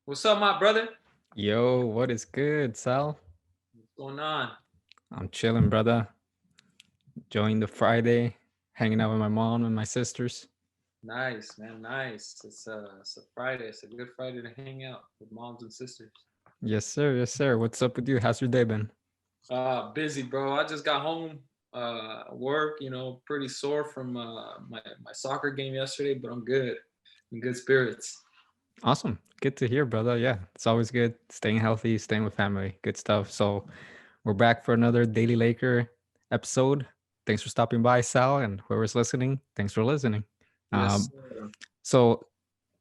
What's up, my brother? Yo, what is good, Sal? What's going on? I'm chilling, brother. Enjoying the Friday, hanging out with my mom and my sisters. Nice, man. Nice. It's a Friday. It's a good Friday to hang out with moms and sisters. Yes, sir. Yes, sir. What's up with you? How's your day been? Busy, bro. I just got home. Work. Pretty sore from my soccer game yesterday, but I'm good. In good spirits. Awesome. Good to hear, brother. Yeah, it's always good staying healthy, staying with family. Good stuff. So, we're back for another Daily Laker episode. Thanks for stopping by, Sal, and whoever's listening, thanks for listening. Yes. Um, so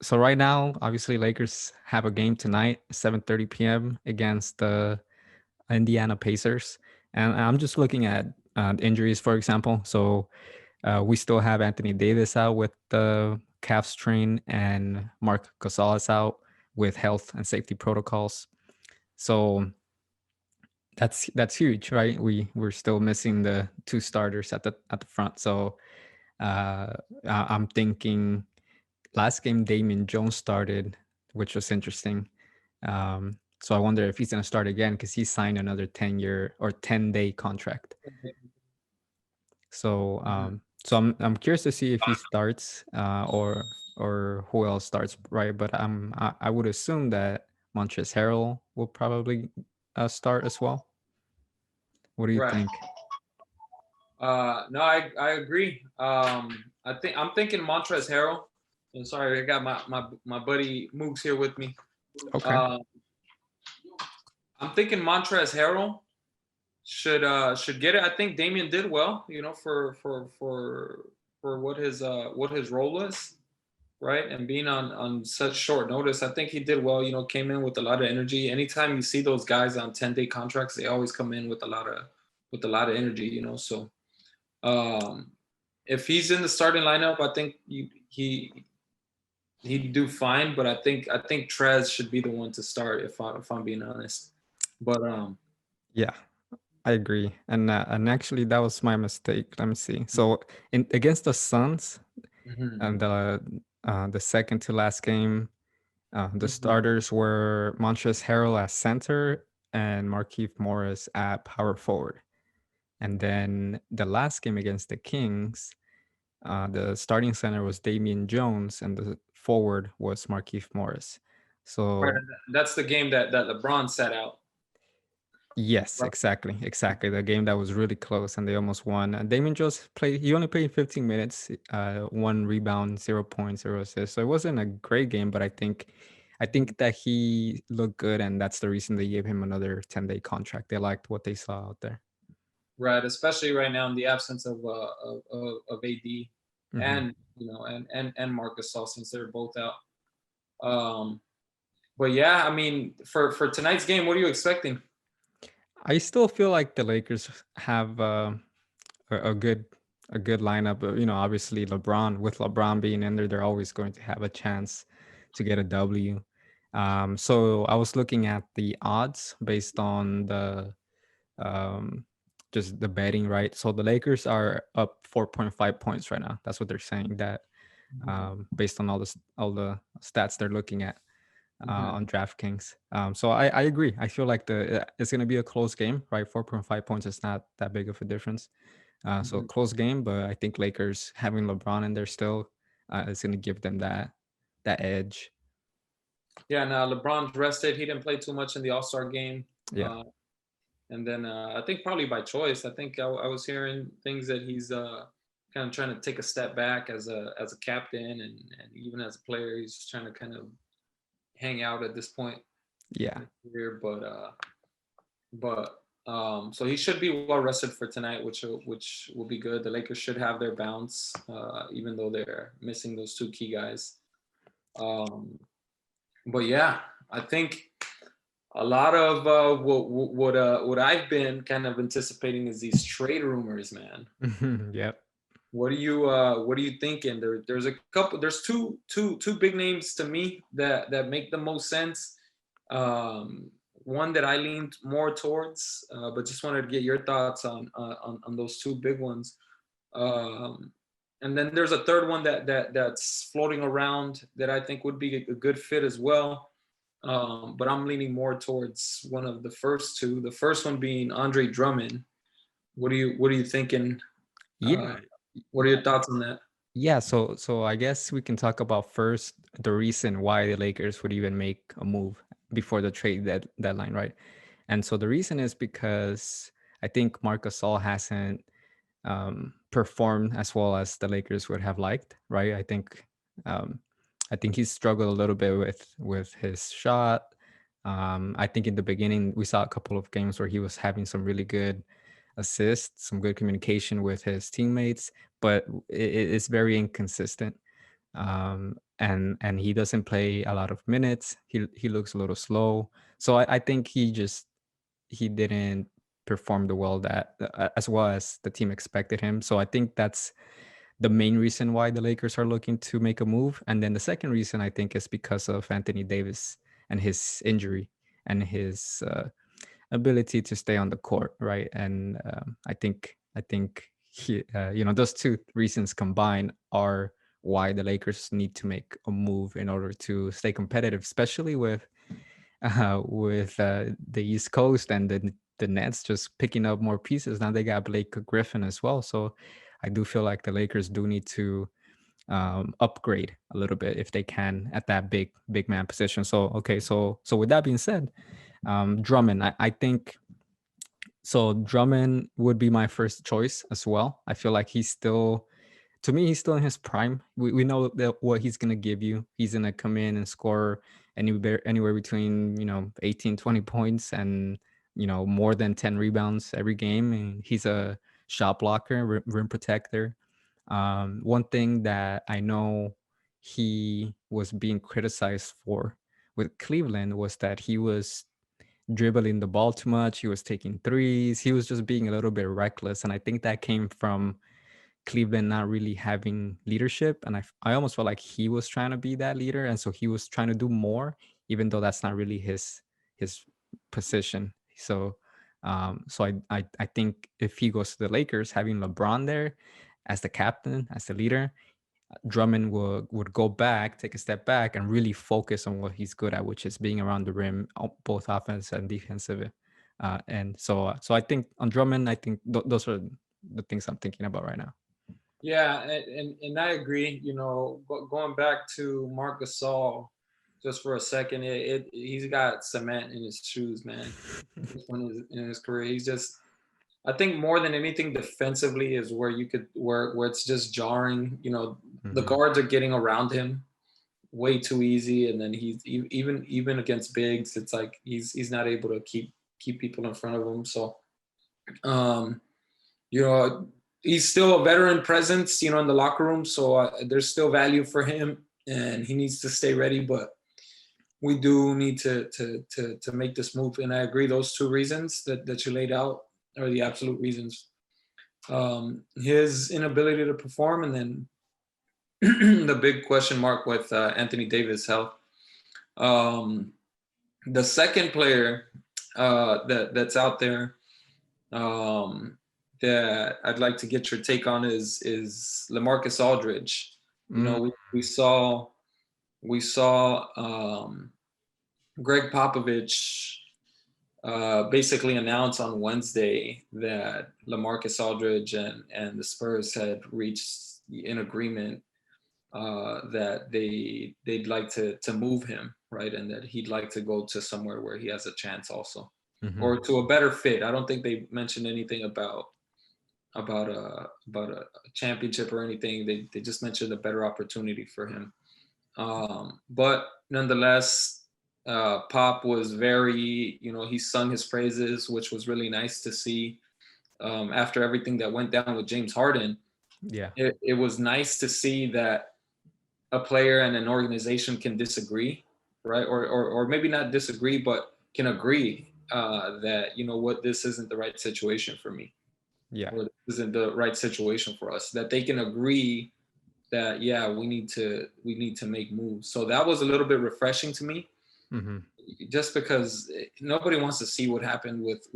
so right now, obviously Lakers have a game tonight, 7:30 p.m. against the Indiana Pacers. And I'm just looking at injuries, for example. So we still have Anthony Davis out with the calf strain, and Mark Gasol is out with health and safety protocols. So that's huge, right? We're still missing the two starters at the front. So I'm thinking last game Damian Jones started, which was interesting. So I wonder if he's going to start again because he signed another 10-year or 10-day contract. So Mhm. I'm curious to see if he starts or who else starts, right? But I would assume that Montrezl Harrell will probably start as well. What do you Right. think? No, I agree. I'm thinking Montrezl Harrell. And sorry, I got my buddy Moogs here with me. Okay. Uh, I'm thinking Montrezl Harrell should get it. I think Damian did well, for what his role was, right? And being on such short notice, I think he did well. Came in with a lot of energy. Anytime you see those guys on 10-day contracts, they always come in with a lot of energy. So um, if he's in the starting lineup, I think he'd do fine. But I think Trez should be the one to start if I'm being honest. But Yeah, I agree. And actually that was my mistake. Let me see. So in against the Suns mhm, and the second to last game, the mhm. starters were Montrezl Harrell at center and Markieff Morris at power forward. And then the last game against the Kings, the starting center was Damian Jones and the forward was Markieff Morris. Right, So that's the game that LeBron sat out. yes, Right. exactly, exactly. The game that was really close and they almost won. And Damien Jones played. He only played 15 minutes, 1 rebound, 0 points, 0 assists. So it wasn't a great game, but I think that he looked good, and that's the reason they gave him another 10-day contract. They liked what they saw out there. Right, especially right now in the absence of AD Hmm. and Marcus Gasol, since they're both out. Um, but yeah, I mean, for tonight's game, what are you expecting? I still feel like the Lakers have a good lineup. Obviously with LeBron being in there, they're always going to have a chance to get a W. So I was looking at the odds based on the um, just the betting, right? So the Lakers are up 4.5 points right now. That's what they're saying. That based on all the stats they're looking at Mhm. on DraftKings. So I agree. I feel like it's going to be a close game, right? 4.5 points is not that big of a difference. So Mhm. close game, but I think Lakers having LeBron in there still is going to give them that edge. Yeah, now LeBron's rested. He didn't play too much in the All Star game, Yeah. and then I think probably by choice. I think I was hearing things that he's kind of trying to take a step back as a captain and even as a player. He's trying to kind of hang out at this point Yeah. in his career, but so he should be well rested for tonight, which will be good. The Lakers should have their bounce, even though they're missing those two key guys. Um, but yeah, I think a lot of what I've been kind of anticipating is these trade rumors, man. Yep. What are you thinking? There's a couple. There's two big names to me that make the most sense. One that I leaned more towards, but just wanted to get your thoughts on those two big ones. Um, and then there's a third one that's floating around that I think would be a good fit as well. but I'm leaning more towards one of the first two. The first one being Andre Drummond. What are you thinking? Uh, Yeah, what are your thoughts on that? yeah. So I guess we can talk about first the reason why the Lakers would even make a move before the deadline, right? And so the reason is because I think Marc Gasol hasn't performed as well as the Lakers would have liked, right? Um, I think he's struggled a little bit with his shot. I think in the beginning we saw a couple of games where he was having some really good assists, some good communication with his teammates, but it's very inconsistent. And he doesn't play a lot of minutes. He looks a little slow. So I think he didn't perform the well that as well as the team expected him. So I think that's the main reason why the Lakers are looking to make a move. And then the second reason I think is because of Anthony Davis and his injury and his ability to stay on the court, right? And I think those two reasons combined are why the Lakers need to make a move in order to stay competitive, especially with the East Coast and the Nets just picking up more pieces. Now they got Blake Griffin as well, so I do feel like the Lakers do need to upgrade a little bit if they can at that big man position. So okay, so with that being said, Drummond, I think so. Drummond would be my first choice as well. I feel like he's still, to me, he's still in his prime. We know that what he's gonna give you. He's gonna come in and score anywhere between 18, 20 points and more than 10 rebounds every game. And he's a shot blocker, rim protector. One thing that I know he was being criticized for with Cleveland was that he was dribbling the ball too much. He was taking threes. He was just being a little bit reckless, and I think that came from Cleveland not really having leadership. And I almost felt like he was trying to be that leader, and so he was trying to do more, even though that's not really his position. So I think if he goes to the Lakers, having LeBron there as the captain, as the leader, Drummond would go back, take a step back, and really focus on what he's good at, which is being around the rim, both offense and defensive. And so I think on Drummond, I think those are the things I'm thinking about right now. Yeah, and I agree. Going back to Marc Gasol just for a second, he's got cement in his shoes, man. In his career, he's just. I think more than anything, defensively is where you could where it's just jarring. The Mhm. guards are getting around him way too easy, and then he's even against bigs, it's like he's not able to keep people in front of him. So um, you know, he's still a veteran presence, in the locker room. So there's still value for him, and he needs to stay ready. But we do need to make this move, and I agree. Those two reasons that you laid out are the absolute reasons. His inability to perform, and then the big question mark with Anthony Davis' health. Um, the second player that's out there um, that I'd like to get your take on is LaMarcus Aldridge. Mm, We saw Greg Popovich basically announce on Wednesday that LaMarcus Aldridge and the Spurs had reached an agreement that they'd like to move him, right, and that he'd like to go to somewhere where he has a chance also, mhm. or to a better fit. I don't think they mentioned anything about a championship or anything. They just mentioned a better opportunity for him. But nonetheless, Pop was very, he sung his praises, which was really nice to see. After everything that went down with James Harden, Yeah. it was nice to see that a player and an organization can disagree, right? Or maybe not disagree, but can agree that, what, this isn't the right situation for me, Yeah. or this isn't the right situation for us. That they can agree that, yeah, we need to make moves. So that was a little bit refreshing to me, Mhm. just because nobody wants to see what happened with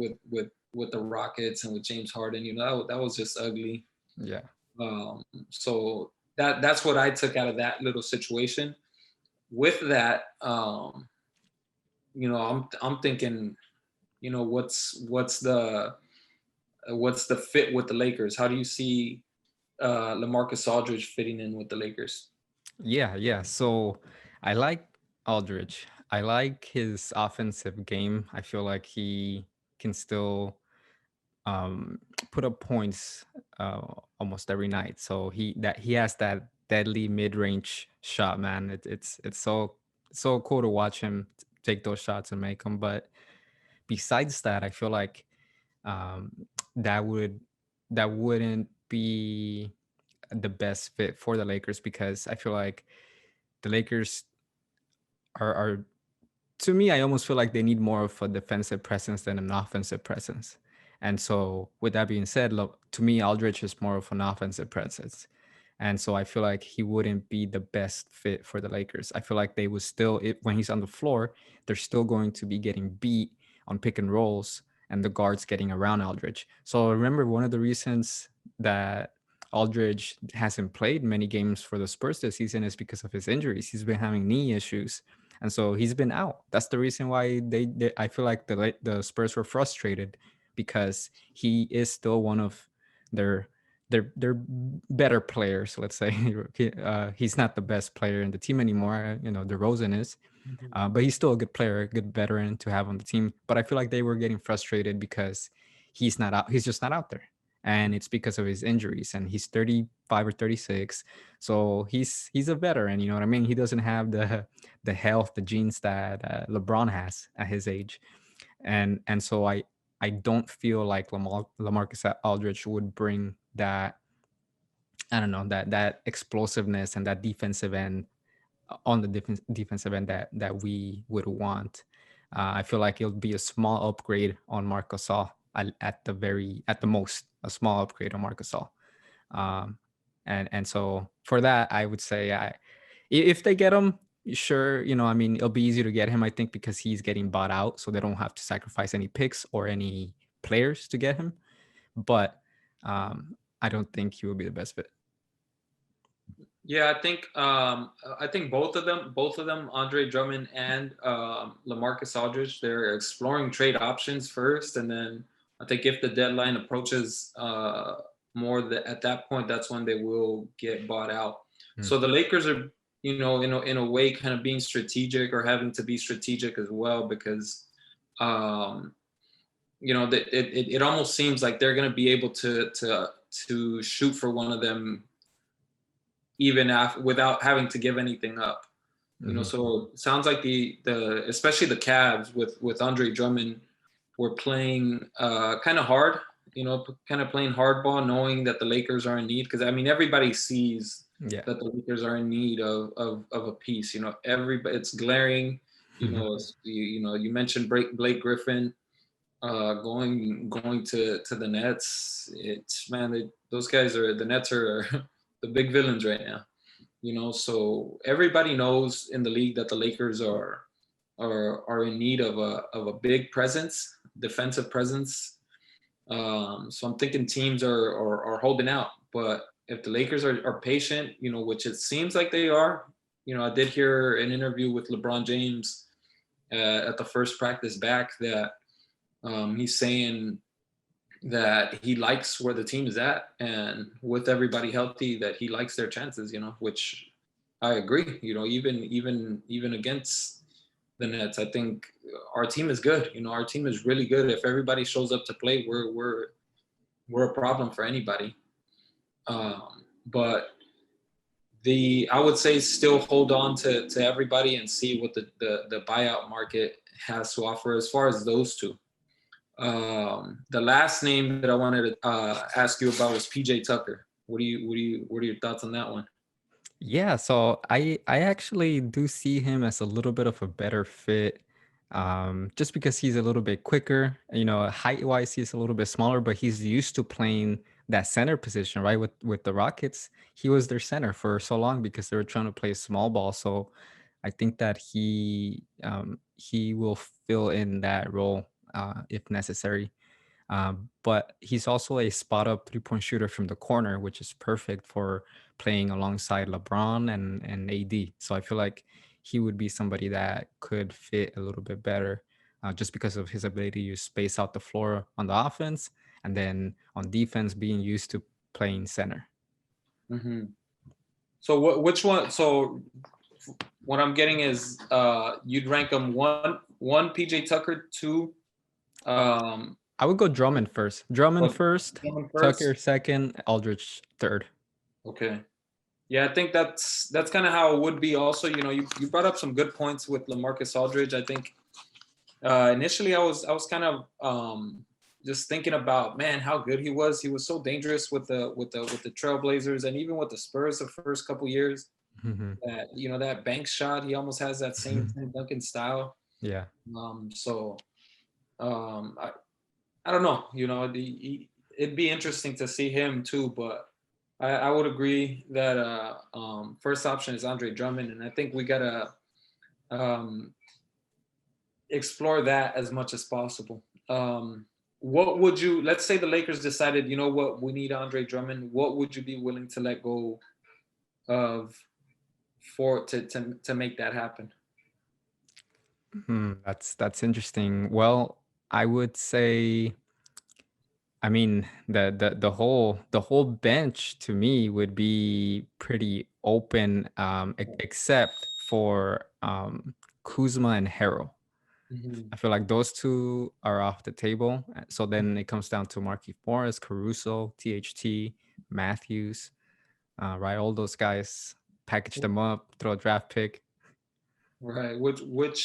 the Rockets and with James Harden. That was just ugly. Yeah. So that's what I took out of that little situation. With that, I'm thinking, what's the fit with the Lakers? How do you see LaMarcus Aldridge fitting in with the Lakers? Yeah, yeah. So I like Aldridge. I like his offensive game. I feel like he can still um, put up points uh, almost every night. So he has that deadly mid range shot, man. It's so cool to watch him take those shots and make them. But besides that, I feel like um, that would that wouldn't be the best fit for the Lakers because I feel like the Lakers are to me, I almost feel like they need more of a defensive presence than an offensive presence. And so, with that being said, look, to me, Aldridge is more of an offensive presence. And so I feel like he wouldn't be the best fit for the Lakers. I feel like they would still, when he's on the floor, they're still going to be getting beat on pick and rolls and the guards getting around Aldridge. So remember, one of the reasons that Aldridge hasn't played many games for the Spurs this season is because of his injuries. He's been having knee issues, and so he's been out. That's the reason why they I feel like the Spurs were frustrated because he is still one of their their better players. Let's say he's not the best player in the team anymore. DeRozan is, but he's still a good player, a good veteran to have on the team. But I feel like they were getting frustrated because he's not out. He's just not out there, and it's because of his injuries. And he's 35 or 36, so he's a veteran. You know what I mean? He doesn't have the health, the genes that LeBron has at his age, and so I don't feel like LaMarcus Aldridge would bring that. I don't know, that explosiveness and that defensive end on the defensive end that we would want. I feel like it'll be a small upgrade on Marc Gasol at the most a small upgrade on Marc Gasol. Um, and so for that, I would say if they get him, sure, I mean, it'll be easy to get him. I think because he's getting bought out, so they don't have to sacrifice any picks or any players to get him. But I don't think he will be the best fit. Yeah, I think both of them, Andre Drummond and LaMarcus Aldridge, they're exploring trade options first, and then I think if the deadline approaches at that point, that's when they will get bought out. Mm. So the Lakers are, in a way, kind of being strategic or having to be strategic as well because, um, it almost seems like they're going to be able to shoot for one of them even after without having to give anything up. Mm-hmm. So it sounds like the especially the Cavs with Andre Drummond were playing kind of hard, kind of playing hardball, knowing that the Lakers are in need. Because I mean, everybody sees Yeah. that the Lakers are in need of a piece. Everybody, it's glaring. You mentioned Blake Griffin going to the Nets. It's man, those guys are the Nets are the big villains right now. So everybody knows in the league that the Lakers are in need of a big presence, defensive presence. So I'm thinking teams are holding out, but if the Lakers are patient, which it seems like they are. I did hear an interview with LeBron James at the first practice back that he's saying that he likes where the team is at, and with everybody healthy, that he likes their chances. Which I agree. Even against the Nets, I think our team is good. Our team is really good. If everybody shows up to play, we're a problem for anybody. But I would say still hold on to everybody and see what the buyout market has to offer as far as those two. The last name that I wanted to ask you about was PJ Tucker. What are your thoughts on that one? Yeah, so I actually do see him as a little bit of a better fit, just because he's a little bit quicker. Height wise, he's a little bit smaller, but he's used to playing that center position, right? With the Rockets, he was their center for so long because they were trying to play small ball. So I think that he will fill in that role if necessary. But he's also a spot up 3-point shooter from the corner, which is perfect for playing alongside LeBron and AD. So I feel like he would be somebody that could fit a little bit better, just because of his ability to space out the floor on the offense, and then on defense being used to playing center. Hmm. So which one? So what I'm getting is you'd rank them one PJ Tucker, two I would go Drummond first. Drummond what, first, Drummond Tucker first. second, Aldridge third. Okay. Yeah, I think that's kind of how it would be. Also, you brought up some good points with LaMarcus Aldridge. I think initially I was kind of just thinking about, man, how good he was. He was so dangerous with the Trailblazers and even with the Spurs the first couple years. Hmm. That that bank shot, he almost has that same Tim Duncan style. Yeah. So I don't know. It'd be interesting to see him too, but I would agree that first option is Andre Drummond, and I think we gotta um, explore that as much as possible. What would you? Let's say the Lakers decided, you know what, we need Andre Drummond. What would you be willing to let go of to make that happen? That's interesting. Well, I would say, I mean, the whole bench to me would be pretty open, except for Kuzma and Harrell. Mhm. I feel like those two are off the table. So then it comes down to Markieff Morris, Caruso, THT, Matthews, right? All those guys, package them up, throw a draft pick. Right. Which would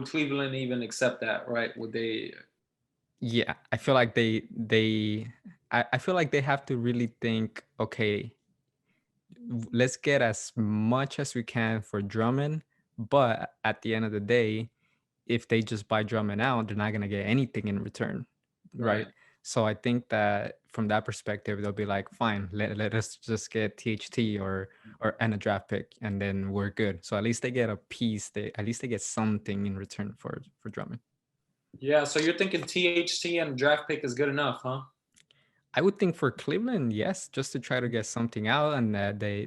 Cleveland even accept that? Right? Would they? Yeah, I feel like I feel like they have to really think, okay, let's get as much as we can for Drummond, but at the end of the day, if they just buy Drummond out, they're not gonna get anything in return, right? Right. So I think that from that perspective, they'll be like, fine, let us just get THT or and a draft pick, and then we're good. So at least they get a piece. They at least they get something in return for Drummond. Yeah. So you're thinking THT and draft pick is good enough, huh? I would think for Cleveland, yes, just to try to get something out, and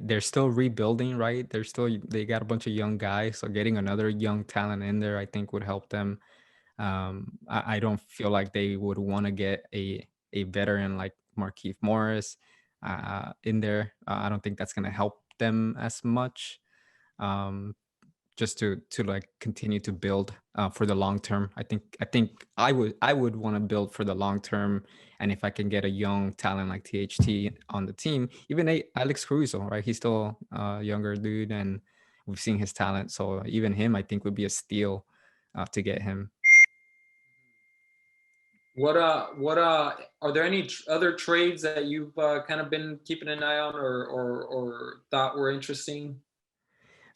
they're still rebuilding, right? They got a bunch of young guys, so getting another young talent in there, I think, would help them. I don't feel like they would want to get a veteran like Markieff Morris in there. I don't think that's gonna help them as much. Um, just to like continue to build for the long term. I think I would want to build for the long term, and if I can get a young talent like THT on the team, even Alex Caruso, right? He's still a younger dude, and we've seen his talent. So even him, I think, would be a steal to get him. What are there any other trades that you've kind of been keeping an eye on or thought were interesting?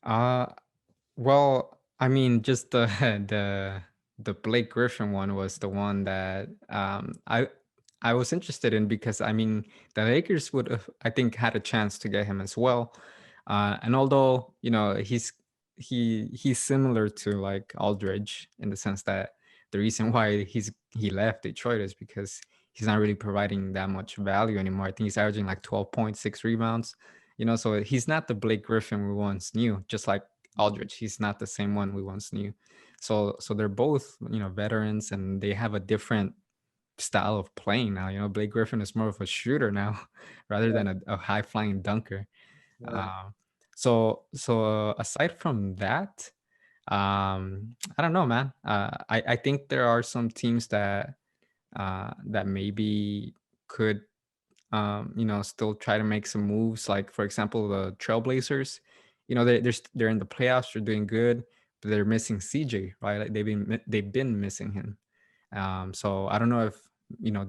Uh, Well, I mean, just the the Blake Griffin one was the one that I was interested in because I mean the Lakers would have, I think, had a chance to get him as well. And although he's similar to like Aldridge in the sense that the reason why he left Detroit is because he's not really providing that much value anymore. I think he's averaging like 12.6 rebounds. So he's not the Blake Griffin we once knew, just like Aldridge. He's not the same one we once knew. So they're both, veterans, and they have a different style of playing now. Blake Griffin is more of a shooter now rather Right, than a high flying dunker. right, Um, so aside from that, I don't know, man. I think there are some teams that maybe could still try to make some moves. Like for example, the Trailblazers. They're in the playoffs. They're doing good, but they're missing CJ, right? Like they've been missing him. So I don't know if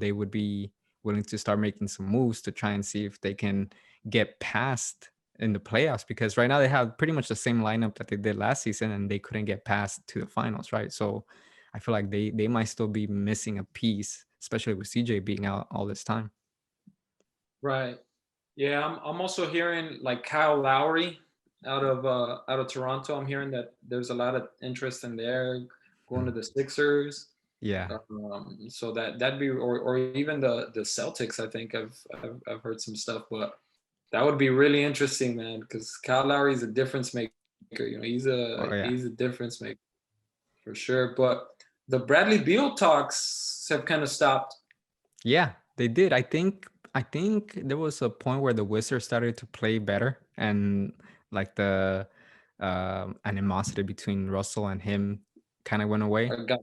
they would be willing to start making some moves to try and see if they can get past in the playoffs, because right now they have pretty much the same lineup that they did last season and they couldn't get past to the finals, right? So I feel like they might still be missing a piece, especially with CJ being out all this time. right. Yeah, I'm also hearing like Kyle Lowry out of Toronto. I'm hearing that there's a lot of interest in there going to Mhm. the Sixers. Yeah. So that'd be or even the Celtics. I think I've heard some stuff, but That would be really interesting, man, because Kyle Lowry's a difference maker. You know, Oh yeah, he's a difference maker for sure. But the Bradley Beal talks have kind of stopped. yeah, they did. I think there was a point where the Wizards started to play better, and like the animosity between Russell and him kind of went away. Got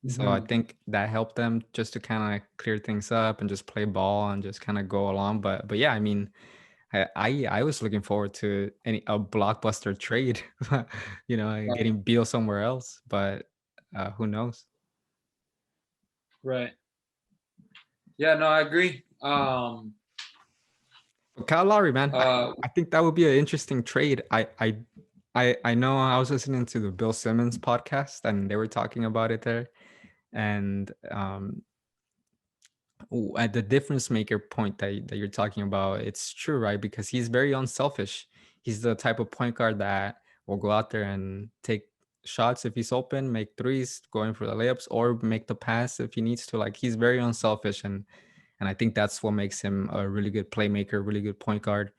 So I Mhm. think that helped them just to kind of clear things up and just play ball and just kind of go along. But yeah, I mean, I was looking forward to a blockbuster trade, Right. getting Beal somewhere else. But who knows? Right. Yeah, no, I agree. But Kyle Lowry, man, Uh, I think that would be an interesting trade. I know I was listening to the Bill Simmons podcast and they were talking about it there, and at the difference maker point that you're talking about, it's true, right? Because he's very unselfish. He's the type of point guard that will go out there and take shots if he's open, make threes, going for the layups, or make the pass if he needs to. Like, he's very unselfish, and I think that's what makes him a really good playmaker, really good point guard.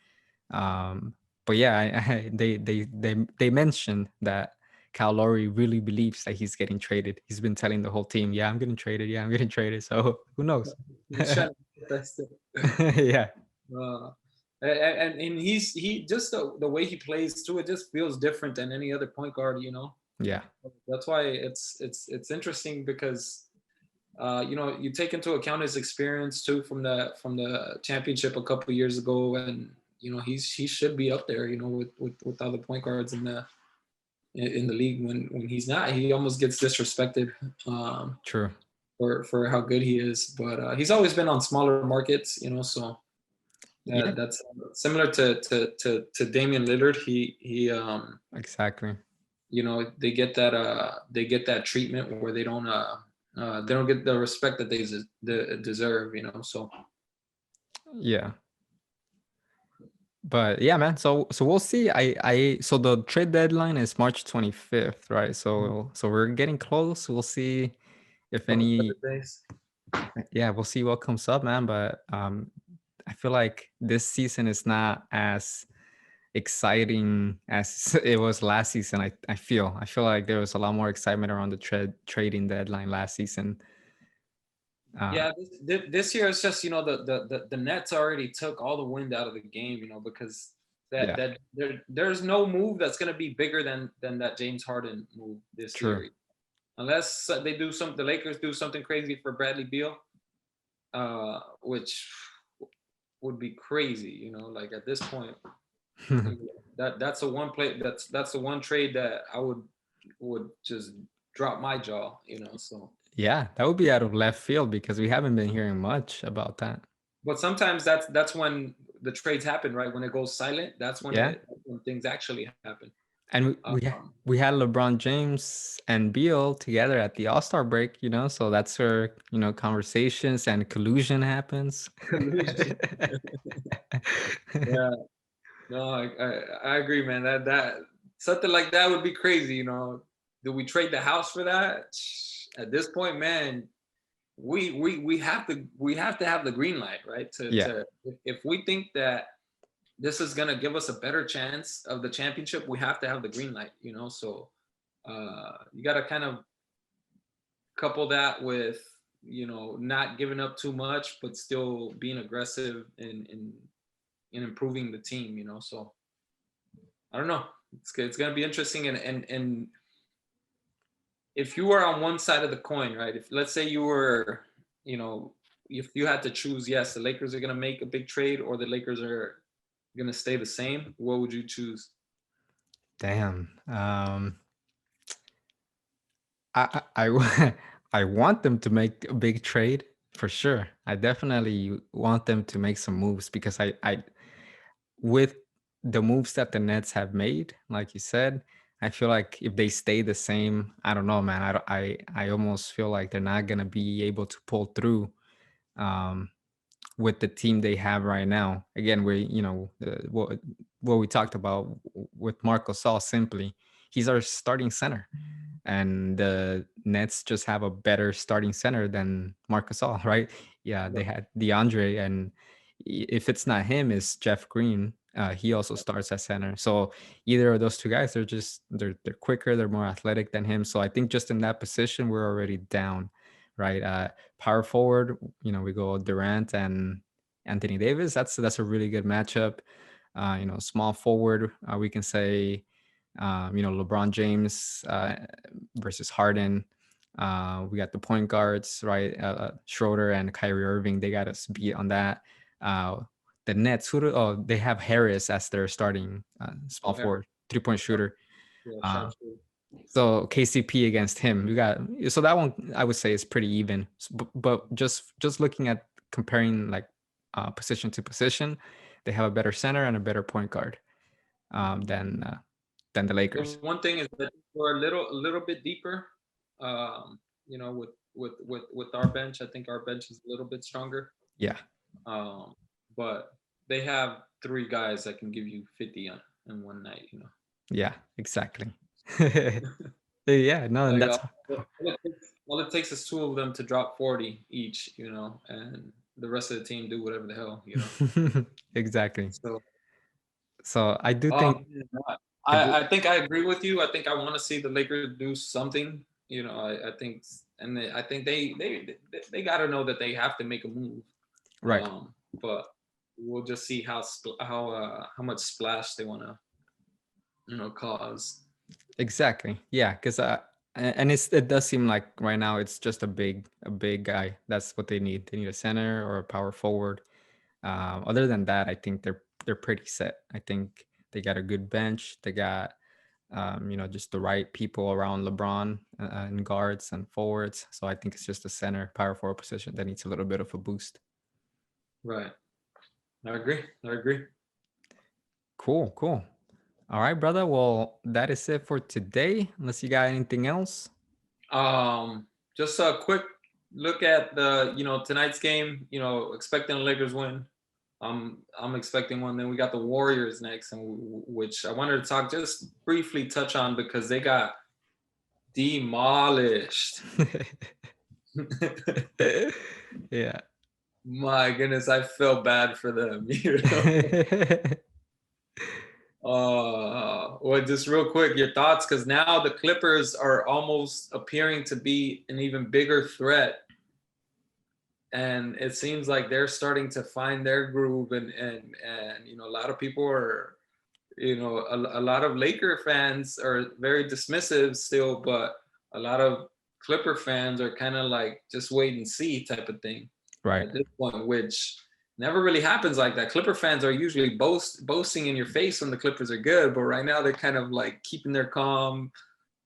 Um, but yeah, they mentioned that Kyle Lowry really believes that he's getting traded. He's been telling the whole team, "Yeah, I'm getting traded. Yeah, I'm getting traded." So who knows? he's trying to test it. Yeah, Uh, and he just the way he plays too, it just feels different than any other point guard, you know. yeah, That's why it's interesting because you know, you take into account his experience too from the championship a couple years ago, and you know he should be up there, you know, with other point guards in the league. When he's not, he almost gets disrespected true. for how good he is. But he's always been on smaller markets, you know, so Yeah, that's similar to Damian Lillard. He exactly. you know, they get that treatment where they don't get the respect that they deserve, you know. So Yeah, but yeah, man. So we'll see. So the trade deadline is March 25th, right? So we're getting close. We'll see if couple any. Thursdays. Yeah, we'll see what comes up, man. But I feel like this season is not as exciting as it was last season. I feel like there was a lot more excitement around the trading deadline last season. Uh, Yeah, this year it's just, you know, the Nets already took all the wind out of the game, you know, because yeah, there's no move that's going to be bigger than that James Harden move this true. year, unless the Lakers do something crazy for Bradley Beal, which would be crazy, you know, like at this point. That's the one play that's the one trade that I would just drop my jaw, you know. So, Yeah, that would be out of left field because we haven't been hearing much about that. but sometimes that's when the trades happen, right? When it goes silent, Yeah, that's when things actually happen. and Um, we had LeBron James and Beal together at the All-Star break, so that's where conversations and collusion happens. collusion. Yeah, no, I agree, man. That something like that would be crazy, you know. Do we trade the house for that? At this point, man, we have to have the green light, right? Yeah. If we think that this is gonna give us a better chance of the championship, we have to have the green light, you know. So you got to kind of couple that with, you know, not giving up too much, but still being aggressive in improving the team, you know. So I don't know. It's gonna be interesting, and if you were on one side of the coin, right? If let's say you were, you know, if you had to choose, yes, the Lakers are gonna make a big trade, or the Lakers are gonna stay the same, what would you choose? Damn. I want them to make a big trade for sure. I definitely want them to make some moves because I with the moves that the Nets have made, like you said, I feel like if they stay the same, I don't know, man. I almost feel like they're not gonna be able to pull through um, with the team they have right now. Again, what we talked about with Marco Gasol, simply, he's our starting center, and the Nets just have a better starting center than Marc Gasol, right? Yeah, they had DeAndre, and if it's not him, it's Jeff Green. He also starts at center. So either of those two guys, they're quicker, they're more athletic than him. So I think just in that position, we're already down, right? Power forward, we go Durant and Anthony Davis. That's a really good matchup. Small forward, we can say, LeBron James versus Harden. We got the point guards, right? Schroeder and Kyrie Irving. They got us beat on that. The Nets, they have Harris as their starting small forward, 3-point shooter. Yeah, Uh, sharpshooter. so KCP against him, so that one I would say is pretty even. But just looking at comparing like position to position, they have a better center and a better point guard than the The Lakers. one thing is that we're a little bit deeper. With our bench, I think our bench is a little bit stronger. Yeah. But they have 3 guys that can give you 50 in one night. Yeah, exactly. Yeah, no, and Like that's all it takes is 2 of them to drop 40 each. And the rest of the team do whatever the hell. exactly. So So I do think I think I agree with you. I think I want to see the Lakers do something. I think, and I think they got to know that they have to make a move. right. But we'll just see how much splash they want to cause. Exactly. Yeah, because and it does seem like right now it's just a big guy. That's what they need. They need a center or a power forward. Other than that, I think they're pretty set. I think they got a good bench. They got just the right people around LeBron and guards and forwards. So I think it's just a center power forward position that needs a little bit of a boost. Right. I agree. Cool. All right, brother. Well, that is it for today. Unless you got anything else. Just a quick look at the tonight's game. Expecting the Lakers win. I'm expecting one. Then we got the Warriors next, and which I wanted to just briefly touch on because they got demolished. Yeah. My goodness, I felt bad for them. Well, just real quick, your thoughts, because now the Clippers are almost appearing to be an even bigger threat, and it seems like they're starting to find their groove, and a lot of people are, a lot of Laker fans are very dismissive still, but a lot of Clipper fans are kind of like just wait and see type of thing. Right. At this point, which never really happens like that. Clipper fans are usually boasting in your face when the Clippers are good, but right now they're kind of like keeping their calm.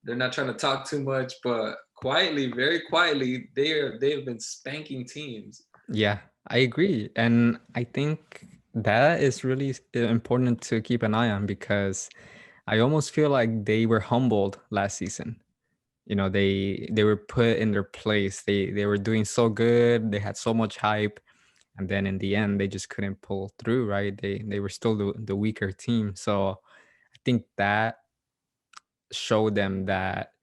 They're not trying to talk too much, but quietly, very quietly, they've been spanking teams. Yeah, I agree. And I think that is really important to keep an eye on because I almost feel like they were humbled last season. They were put in their place. They were doing so good. They had so much hype. And then in the end, they just couldn't pull through, right? They were still the weaker team. So I think that showed them that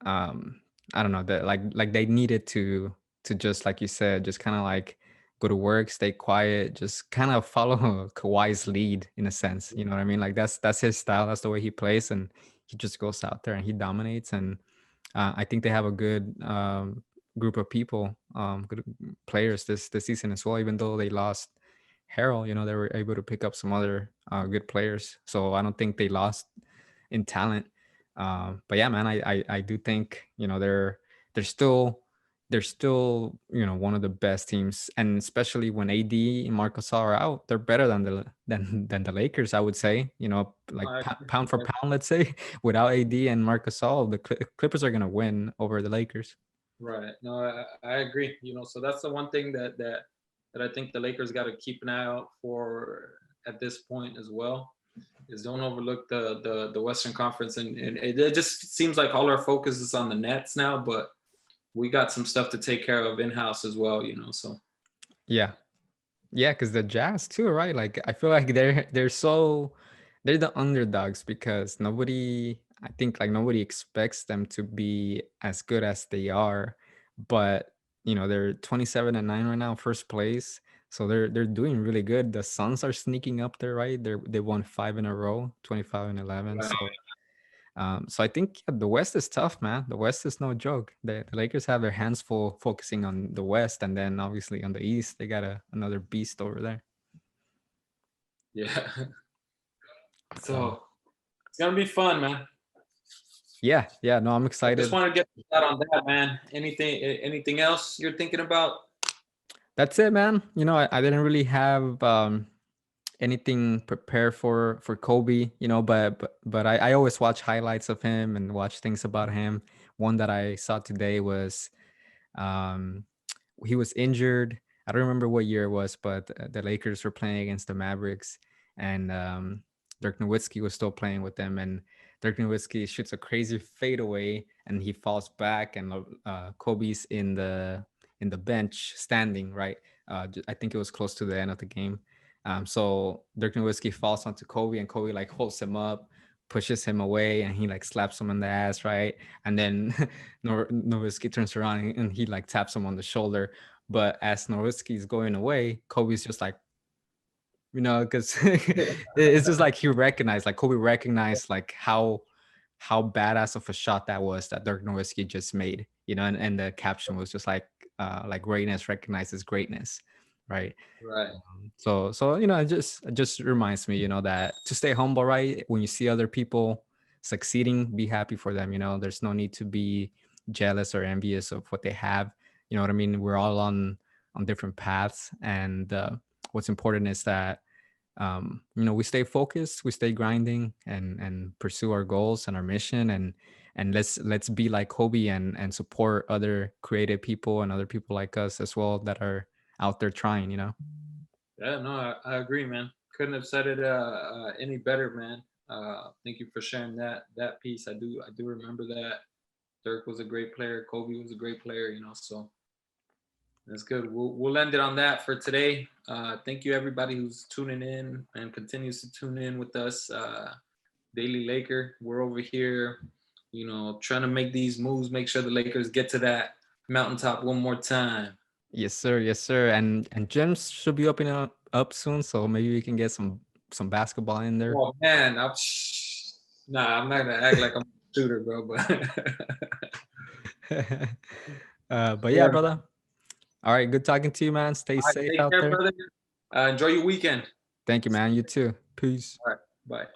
I don't know, that like they needed to just like you said, just kind of like go to work, stay quiet, just kind of follow Kawhi's lead in a sense. You know what I mean? Like that's his style. That's the way he plays, and he just goes out there and he dominates. And I think they have a good group of people, good players this season as well. Even though they lost Harold, they were able to pick up some other good players. So I don't think they lost in talent. But yeah, man, I do think they're still one of the best teams, and especially when AD and Marcus are out, they're better than the Lakers, I would say. Like pound for pound, let's say, without AD and Marcus All, the Clippers are gonna win over the Lakers. Right. No, I agree. So that's the one thing that I think the Lakers got to keep an eye out for at this point as well. Is don't overlook the Western Conference, and it just seems like all our focus is on the Nets now, but we got some stuff to take care of in house as well. So yeah, because the Jazz too, right? Like I feel like they're the underdogs because I think like nobody expects them to be as good as they are, but they're 27-9 right now, first place. So they're doing really good. The Suns are sneaking up there, right? They won 5 in a row, 25-11. Right. So I think the West is tough, man. The West is no joke. The Lakers have their hands full focusing on the West, and then obviously on the East they got another beast over there. Yeah. So So it's gonna be fun, man. yeah, no, I'm I excited. just want to get that on that, man. Anything else you're thinking about? That's it, man. I didn't really have anything prepared for Kobe, but I always watch highlights of him and watch things about him. One that I saw today was um, he was injured. I don't remember what year it was, but the Lakers were playing against the Mavericks, and Dirk Nowitzki was still playing with them. And Dirk Nowitzki shoots a crazy fadeaway, and he falls back, and Kobe's in the bench standing right. I think it was close to the end of the game. So Dirk Nowitzki falls onto Kobe, and Kobe like holds him up, pushes him away, and he like slaps him on the ass, right? And then Nowitzki turns around and he like taps him on the shoulder. But as Nowitzki is going away, Kobe's just like, because it's just like Kobe recognized like how badass of a shot that was that Dirk Nowitzki just made, and the caption was just like greatness recognizes greatness, right? Right. So it just reminds me, that to stay humble, right? When you see other people succeeding, be happy for them. There's no need to be jealous or envious of what they have. You know what I mean? We're all on different paths, and what's important is that we stay focused, we stay grinding, and pursue our goals and our mission, and let's be like Kobe and support other creative people and other people like us as well that are out there trying. Yeah, no, I agree, man. Couldn't have said it any better, man. Thank you for sharing that piece. I do remember that. Dirk was a great player. Kobe was a great player. So that's good. We'll end it on that for today. Thank you everybody who's tuning in and continues to tune in with us. Daily Laker. We're over here, trying to make these moves, make sure the Lakers get to that mountaintop one more time. Yes, sir. Yes, sir. And gyms should be opening up soon, so maybe we can get some basketball in there. Oh man, nah, I'm not gonna act like I'm a shooter, bro. But yeah, Yeah. brother. All right, good talking to you, man. Stay All right, safe take out care, there. brother. Enjoy your weekend. Thank you, man. You too. Peace. All right, bye.